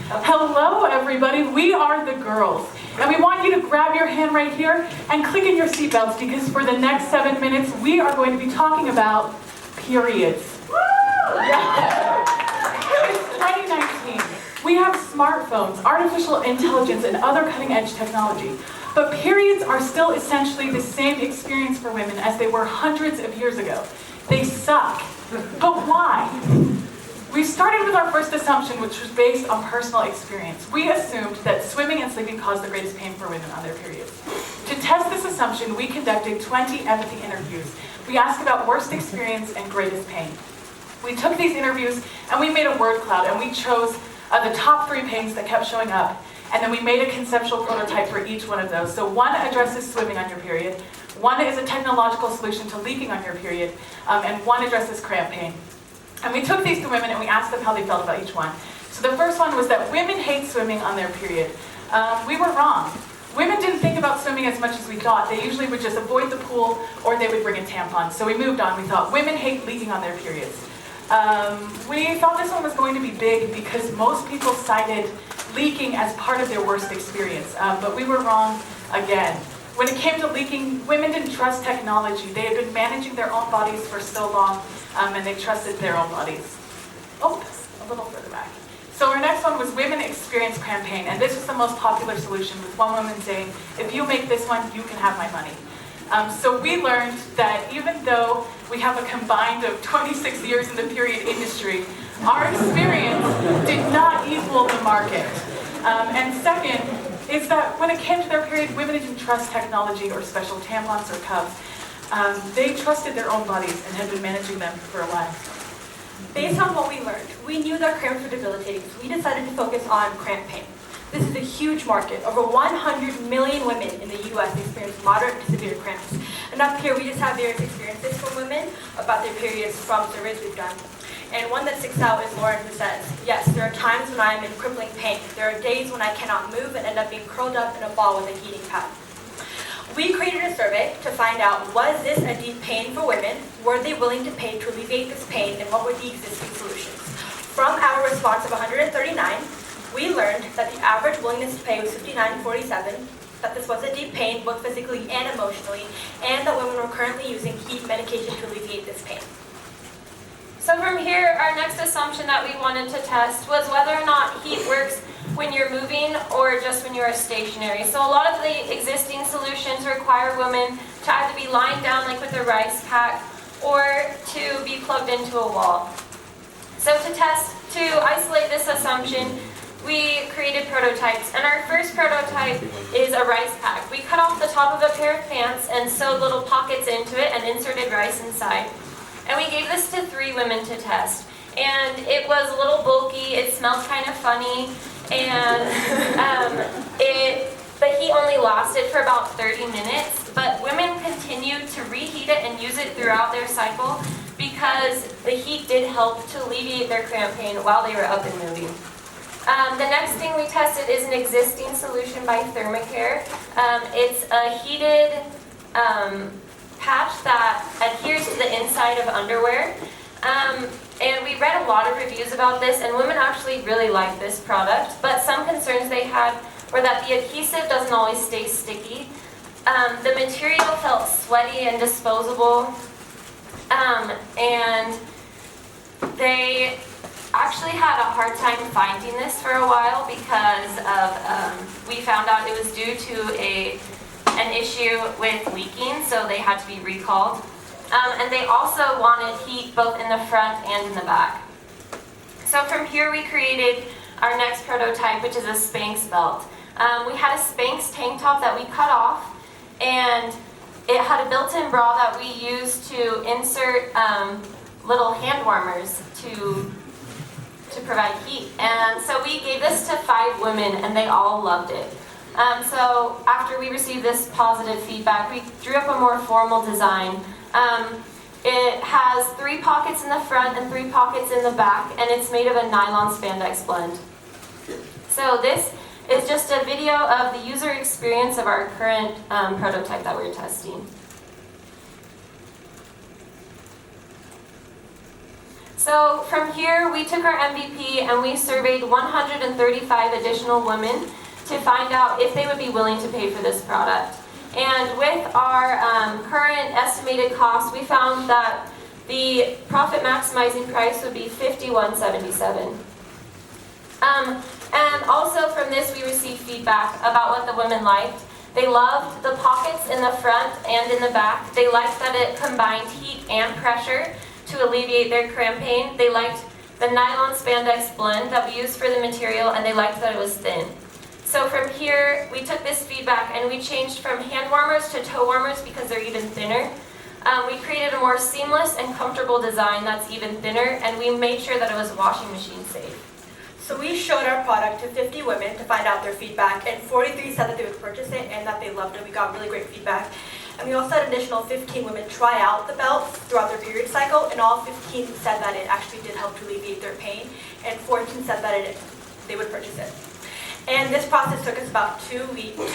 Hello, everybody. We are the girls. And we want you to grab your hand right here and click in your seatbelts because for the next 7 minutes, we are going to be talking about periods. Yeah. It's 2019. We have smartphones, artificial intelligence, and other cutting-edge technology. But periods are still essentially the same experience for women as they were hundreds of years ago. They suck. But why? We started with our first assumption, which was based on personal experience. We assumed that swimming and sleeping caused the greatest pain for women on their periods. To test this assumption, we conducted 20 empathy interviews. We asked about worst experience and greatest pain. We took these interviews and we made a word cloud and we chose the top 3 pains that kept showing up. And then we made a conceptual prototype for each one of those. So one addresses swimming on your period, one is a technological solution to leaking on your period, and one addresses cramp pain. And we took these to women and we asked them how they felt about each one. So the first one was that women hate swimming on their period. We were wrong. Women didn't think about swimming as much as we thought. They usually would just avoid the pool or they would bring a tampon. So we moved on. We thought women hate leaking on their periods. We thought this one was going to be big because most people cited leaking as part of their worst experience. But we were wrong again. When it came to leaking, women didn't trust technology. They had been managing their own bodies for so long, and they trusted their own bodies. Oh, a little further back. So our next one was women experience cramp pain, and this was the most popular solution, with one woman saying, if you make this one, you can have my money. So we learned that even though we have a combined of 26 years in the period industry, our experience did not equal the market. And second, is that when it came to their period, women didn't trust technology or special tampons or cups. They trusted their own bodies and had been managing them for a while. Based on what we learned, we knew that cramps were debilitating, so we decided to focus on cramp pain. This is a huge market. Over 100 million women in the U.S. experience moderate to severe cramps. And up here, we just have various experiences from women about their periods from surveys we've done. And one that sticks out is Lauren, who says, yes, there are times when I am in crippling pain. There are days when I cannot move and end up being curled up in a ball with a heating pad. We created a survey to find out, was this a deep pain for women? Were they willing to pay to alleviate this pain? And what were the existing solutions? From our response of 139, we learned that the average willingness to pay was 59.47, that this was a deep pain, both physically and emotionally, and that women were currently using heat medication to alleviate this pain. So from here, our next assumption that we wanted to test was whether or not heat works when you're moving or just when you are stationary. So a lot of the existing solutions require women to either be lying down like with a rice pack or to be plugged into a wall. So to isolate this assumption, we created prototypes, and our first prototype is a rice pack. We cut off the top of a pair of pants and sewed little pockets into it and inserted rice inside. And we gave this to 3 women to test. And it was a little bulky, it smelled kind of funny, and the heat only lasted for about 30 minutes, but women continued to reheat it and use it throughout their cycle because the heat did help to alleviate their cramp pain while they were up and moving. The next thing we tested is an existing solution by Thermacare. It's a heated patch that adheres to the inside of underwear. And we read a lot of reviews about this, and women actually really like this product, but some concerns they had were that the adhesive doesn't always stay sticky. The material felt sweaty and disposable, and they actually had a hard time finding this for a while because of, we found out it was due to an issue with leaking, so they had to be recalled. And they also wanted heat both in the front and in the back. So from here we created our next prototype, which is a Spanx belt. We had a Spanx tank top that we cut off, and it had a built-in bra that we used to insert little hand warmers to provide heat. And so we gave this to 5 women, and they all loved it. So after we received this positive feedback, we drew up a more formal design. It has 3 pockets in the front and 3 pockets in the back, and it's made of a nylon spandex blend. So this is just a video of the user experience of our current prototype that we're testing. So from here, we took our MVP and we surveyed 135 additional women to find out if they would be willing to pay for this product. And with our current estimated cost, we found that the profit maximizing price would be $51.77. And also from this, we received feedback about what the women liked. They loved the pockets in the front and in the back. They liked that it combined heat and pressure to alleviate their cramp pain. They liked the nylon spandex blend that we used for the material, and they liked that it was thin. So from here, we took this feedback and we changed from hand warmers to toe warmers because they're even thinner. We created a more seamless and comfortable design that's even thinner, and we made sure that it was washing machine safe. So we showed our product to 50 women to find out their feedback, and 43 said that they would purchase it and that they loved it. We got really great feedback. And we also had an additional 15 women try out the belt throughout their period cycle, and all 15 said that it actually did help to alleviate their pain, and 14 said that they would purchase it. And this process took us about 2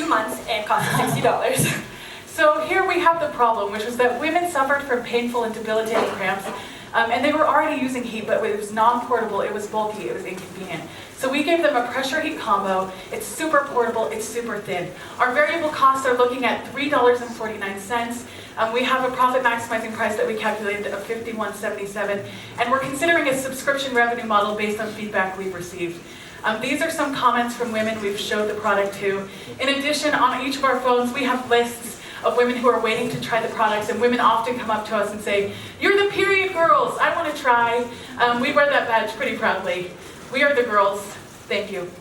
months and cost us $60. So here we have the problem, which was that women suffered from painful and debilitating cramps, and they were already using heat, but it was non-portable, it was bulky, it was inconvenient. So we gave them a pressure heat combo. It's super portable, it's super thin. Our variable costs are looking at $3.49. We have a profit maximizing price that we calculated of $51.77, and we're considering a subscription revenue model based on feedback we've received. These are some comments from women we've showed the product to. In addition, on each of our phones, we have lists of women who are waiting to try the products, and women often come up to us and say, "You're the period girls, I want to try." We wear that badge pretty proudly. We are the girls. Thank you.